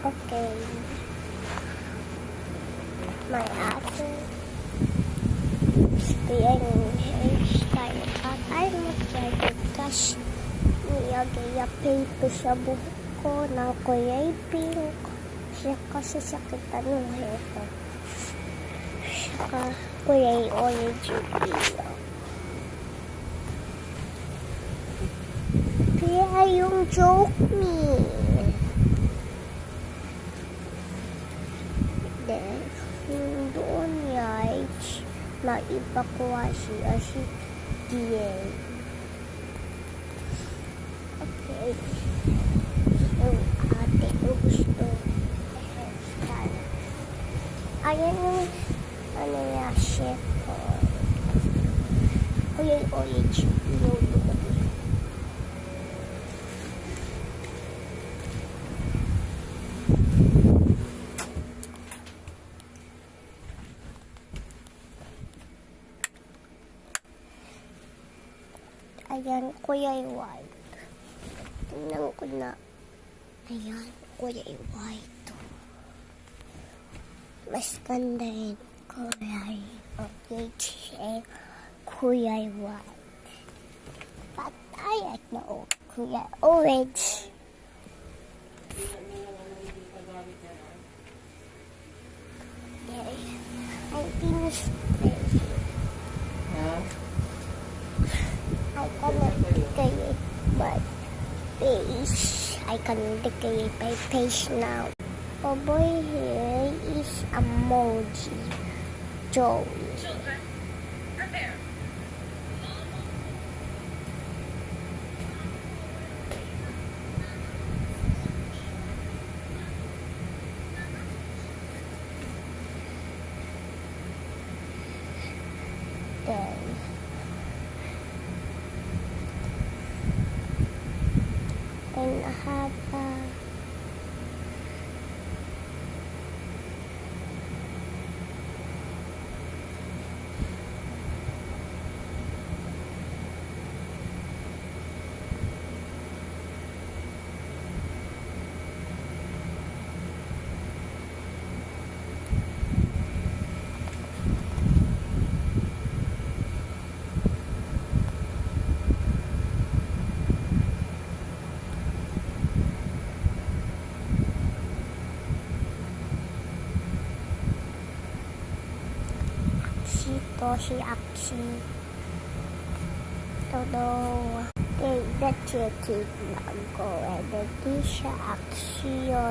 Okay. My ate kaya yung hairstyle at ay mag-edit kasi niyagaya paper sa buhok ko ng kulay pink siya kasi sakitan ng hair ko saka kulay orange yung kaya yung joke me then doon guys na ipakuha siya si DA. Okay. Yung ate ko gusto hairstyle. Ayan yung ano niya, chef ko. O yung orange yung doon. Ayan, kulay white. Tingnan ko na. Ayan, kulay white. Mas ganda rin kulay orange and kulay white. But I like the kulay orange. Okay, I finished playing. I cannot create my face. I can create my face now. Oh boy, here is emoji. Joey. Children, prepare. Then and I have si Aksi. Todo the chicken ko and the siya Aksi yun.